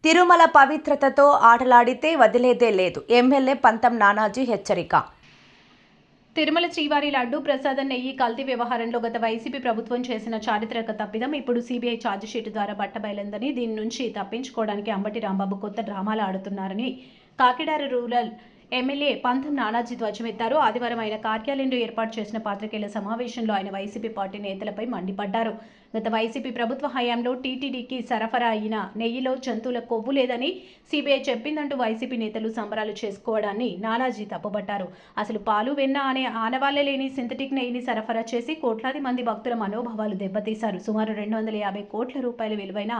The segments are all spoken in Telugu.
తిరుమల పవిత్రతతో ఆటలాడితే వదిలేదే లేదు. ఎమ్మెల్యే పంతం నానాజీ హెచ్చరిక. తిరుమల శ్రీవారి లడ్డూ ప్రసాదం నెయ్యి కల్తీ వ్యవహారంలో గత వైసీపీ ప్రభుత్వం చేసిన చారిత్రక తప్పిదం ఇప్పుడు సీబీఐ ఛార్జిషీటు ద్వారా బట్టబయలందని, దీని నుంచి తప్పించుకోవడానికి అంబటి రాంబాబు కొత్త డ్రామాలు ఆడుతున్నారని కాకినాడ రూరల్ ఎమ్మెల్యే పంతం నానాజీ ధ్వజమెత్తారు. ఆదివారం ఆయన కార్యాలయంలో ఏర్పాటు చేసిన పాత్రికేయుల సమావేశంలో ఆయన వైసీపీ పార్టీ నేతలపై మండిపడ్డారు. గత వైసీపీ ప్రభుత్వ హయాంలో టీటీడీకి సరఫరా అయిన నెయ్యిలో జంతువుల కొవ్వు లేదని సీబీఐ చెప్పిందంటూ వైసీపీ నేతలు సంబరాలు చేసుకోవడాన్ని నానాజీ తప్పుబట్టారు. అసలు పాలు వెన్న అనే ఆనవాళ్లే లేని సింథటిక్ నెయ్యిని సరఫరా చేసి కోట్లాది మంది భక్తుల మనోభావాలు దెబ్బతీశారు. సుమారు 250 కోట్ల రూపాయల విలువైన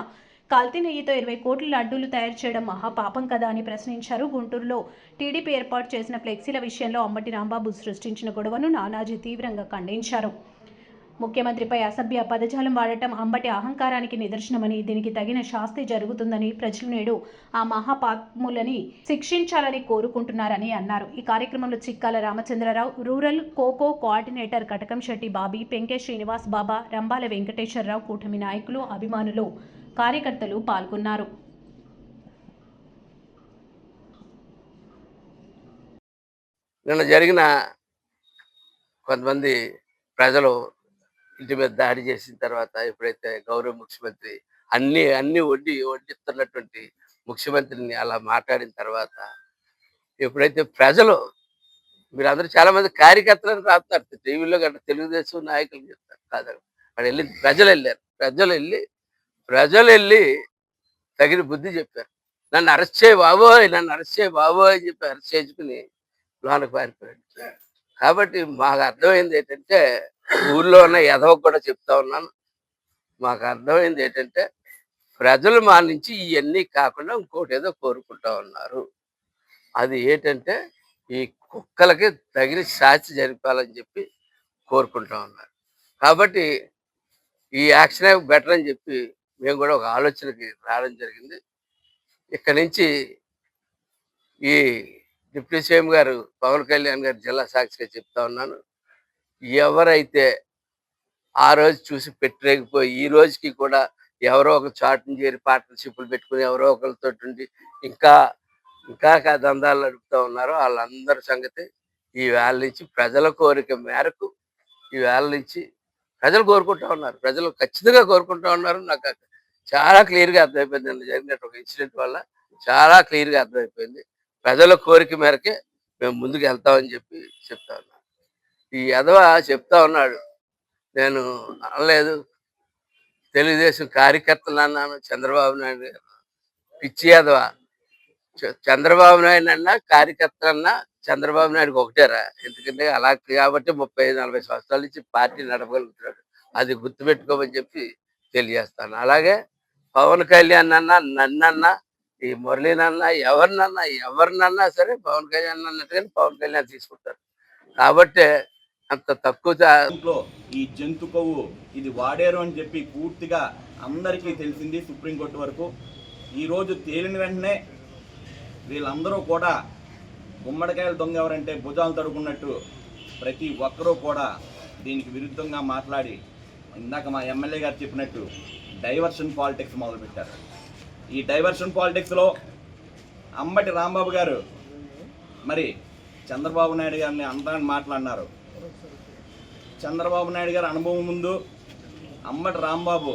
కల్తీ నెయ్యితో 20 కోట్ల లడ్డూలు తయారు చేయడం మహాపాపం కదా అని ప్రశ్నించారు. గుంటూరులో టీడీపీ ఏర్పాటు చేసిన ఫ్లెక్సీల విషయంలో అంబటి రాంబాబు సృష్టించిన గొడవను నానాజీ తీవ్రంగా ఖండించారు. ముఖ్యమంత్రిపై అసభ్య పదజాలం వాడటం అంబటి అహంకారానికి నిదర్శనమని, దీనికి తగిన శాస్తి జరుగుతుందని, ప్రజలు నేడు ఆ మహాపాత్ములని శిక్షించాలని కోరుకుంటున్నారని అన్నారు. ఈ కార్యక్రమంలో చిక్కాల రామచంద్రరావు, రూరల్ కోకో కోఆర్డినేటర్ కటకం శెట్టి బాబీ, పెంకే శ్రీనివాస్ బాబా, రంబాల వెంకటేశ్వరరావు, కూటమి నాయకులు, అభిమానులు, కార్యకర్తలు పాల్గొన్నారు. నిన్న జరిగిన కొంతమంది ప్రజలు ఇంటి మీద దాడి చేసిన తర్వాత ఎప్పుడైతే గౌరవ ముఖ్యమంత్రి అన్ని వడ్డిస్తున్నటువంటి ముఖ్యమంత్రిని అలా మాట్లాడిన తర్వాత ఎప్పుడైతే ప్రజలు మీరందరూ చాలా మంది కార్యకర్తలను రాస్తున్నారు టీవీలో గట్రా తెలుగుదేశం నాయకులు చెప్తారు కాదు అక్కడ వెళ్ళి ప్రజలు వెళ్ళి తగిన బుద్ధి చెప్పారు. నన్ను అరెస్ట్ చేయ బాబోయ్ అని చెప్పి అరెస్ట్ చేసుకుని లోనకు పారిపోయాడు. కాబట్టి మాకు అర్థమైంది ఏంటంటే, ఊళ్ళో ఉన్న ఎదవకు కూడా చెప్తా ఉన్నాను, మాకు అర్థమైంది ఏంటంటే ప్రజలు మా నుంచి ఇవన్నీ కాకుండా ఇంకోటి ఏదో కోరుకుంటా ఉన్నారు. అది ఏంటంటే ఈ కుక్కలకి తగిన శాస్తి జరిపాలని చెప్పి కోరుకుంటా ఉన్నారు. కాబట్టి ఈ యాక్షన్ బెటర్ అని చెప్పి మేము కూడా ఒక ఆలోచనకి రావడం జరిగింది. ఇక్కడి నుంచి ఈ డిప్యూటీ సీఎం గారు పవన్ కళ్యాణ్ గారు జిల్లా సాక్షిగా చెప్తా ఉన్నాను, ఎవరైతే ఆ రోజు చూసి పెట్టలేకపోయి ఈ రోజుకి కూడా ఎవరో ఒక చాటుని చేరి పార్ట్నర్షిప్లు పెట్టుకుని ఎవరో ఒకరితో ఇంకా దందాలు నడుపుతూ ఉన్నారో వాళ్ళందరి సంగతి ఈ వేళ నుంచి ప్రజల కోరిక మేరకు ఈ వేళ నుంచి ప్రజలు కోరుకుంటా ఉన్నారు, ప్రజలు ఖచ్చితంగా కోరుకుంటా ఉన్నారు. నాకు చాలా క్లియర్గా అర్థమైపోయింది. నిన్న జరిగినట్టు ఒక ఇన్సిడెంట్ వల్ల చాలా క్లియర్గా అర్థమైపోయింది. ప్రజల కోరిక మేరకే మేము ముందుకు వెళ్తామని చెప్పి చెప్తా ఉన్నాను. ఈ యదవ చెప్తా ఉన్నాడు, నేను అనలేదు, తెలుగుదేశం కార్యకర్తలు అన్నాను, చంద్రబాబు నాయుడు గారు పిచ్చి యదవ. చంద్రబాబు నాయుడు అన్నా కార్యకర్తలన్నా చంద్రబాబు నాయుడుకి ఒకటేరా, ఎందుకంటే అలా కాబట్టి 35-40 సంవత్సరాల నుంచి పార్టీ నడపగలుగుతున్నాడు. అది గుర్తుపెట్టుకోమని చెప్పి తెలియజేస్తాను. అలాగే పవన్ కళ్యాణ్ అన్నా, నన్నన్నా, ఈ మురళీనన్నా, ఎవరినన్నా సరే పవన్ కళ్యాణ్ అన్నట్టుగానే పవన్ కళ్యాణ్ తీసుకుంటారు. కాబట్టి అంత తక్కువ ఈ జంతు కొవ్వు ఇది వాడారు అని చెప్పి పూర్తిగా అందరికీ తెలిసింది. సుప్రీంకోర్టు వరకు ఈరోజు తేలిన వెంటనే వీళ్ళందరూ కూడా గుమ్మడికాయలు దొంగ ఎవరంటే భుజాలు తడుకున్నట్టు ప్రతి ఒక్కరూ కూడా దీనికి విరుద్ధంగా మాట్లాడి ఇందాక మా ఎమ్మెల్యే గారు చెప్పినట్టు డైవర్షన్ పాలిటిక్స్ మొదలుపెట్టారు. ఈ డైవర్షన్ పాలిటిక్స్లో అంబటి రాంబాబు గారు మరి చంద్రబాబు నాయుడు గారిని అంతని మాట్లాడినారు. చంద్రబాబు నాయుడు గారి అనుభవం ముందు అంబటి రాంబాబు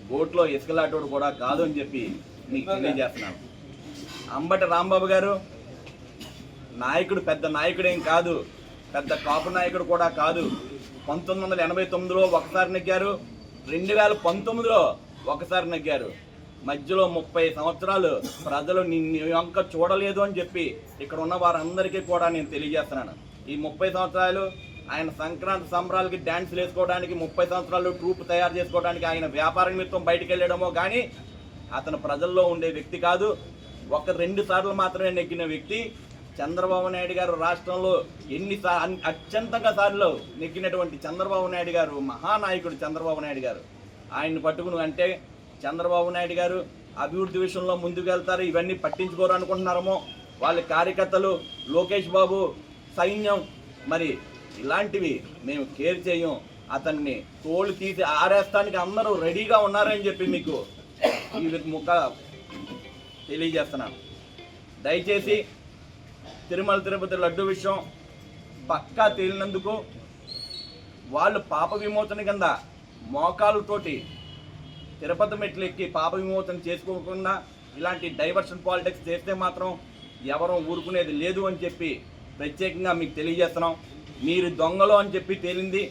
బోట్లో ఇసుకలాటోడు కూడా కాదు అని చెప్పి మీకు తెలియజేస్తున్నాను. అంబటి రాంబాబు గారు నాయకుడు, పెద్ద నాయకుడేం కాదు, పెద్ద కాపు నాయకుడు కూడా కాదు. 1989లో ఒకసారి నెగ్గారు, 2019లో ఒకసారి నెగ్గారు. మధ్యలో 30 సంవత్సరాలు ప్రజలు నిన్ను వంక చూడలేదు అని చెప్పి ఇక్కడ ఉన్న వారందరికీ కూడా నేను తెలియజేస్తున్నాను. ఈ 30 సంవత్సరాలు ఆయన సంక్రాంతి సంబరాలకి డ్యాన్సులు వేసుకోవడానికి, 30 సంవత్సరాలు ట్రూప్ తయారు చేసుకోవడానికి ఆయన వ్యాపార నిమిత్తం బయటకు వెళ్ళడమో కానీ అతను ప్రజల్లో ఉండే వ్యక్తి కాదు. 1-2 సార్లు మాత్రమే నెగ్గిన వ్యక్తి. చంద్రబాబు నాయుడు గారు రాష్ట్రంలో అత్యంతంగా సార్లు నెగ్గినటువంటి చంద్రబాబు నాయుడు గారు మహానాయకుడు. చంద్రబాబు నాయుడు గారు ఆయన్ని పట్టుకుని అంటే చంద్రబాబు నాయుడు గారు అభివృద్ధి విషయంలో ముందుకు వెళ్తారు, ఇవన్నీ పట్టించుకోరు అనుకుంటున్నారేమో. వాళ్ళ కార్యకర్తలు, లోకేష్ బాబు, సైన్యం మరి ఇలాంటివి మేము కేర్ చేయం. అతన్ని తోలు తీసి ఆరేస్తానికి అందరూ రెడీగా ఉన్నారని చెప్పి మీకు తెలియజేస్తున్నాను. దయచేసి తిరుమల తిరుపతి లడ్డు విషయం పక్కా తేలినందుకు వాళ్ళు పాప విమోచన కింద మోకాళ్ళతోటి తిరుపతి మెట్లు ఎక్కి పాప విమోచన చేసుకోకుండా ఇలాంటి డైవర్షన్ పాలిటిక్స్ చేస్తే మాత్రం ఎవరూ ఊరుకునేది లేదు అని చెప్పి ప్రత్యేకంగా మీకు తెలియజేస్తున్నాం. మీరు దొంగలు అని చెప్పి తేలింది.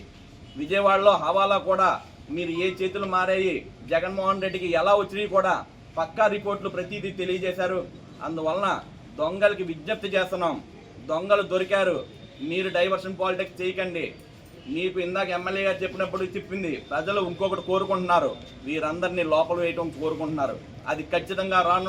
విజయవాడలో హవాలా కూడా మీరు ఏ చేతులు మారాయి, జగన్మోహన్ రెడ్డికి ఎలా వచ్చినాయి కూడా పక్కా రిపోర్ట్లు ప్రతిదీ తెలియజేశారు. అందువలన దొంగలకి విజ్ఞప్తి చేస్తున్నాం, దొంగలు దొరికారు, మీరు డైవర్షన్ పాలిటిక్స్ చేయకండి. మీకు ఇందాక ఎమ్మెల్యే గారు చెప్పినప్పుడు చెప్పింది ప్రజలు ఇంకొకటి కోరుకుంటున్నారు, వీరందరినీ లోపల వేయటం కోరుకుంటున్నారు. అది ఖచ్చితంగా రాను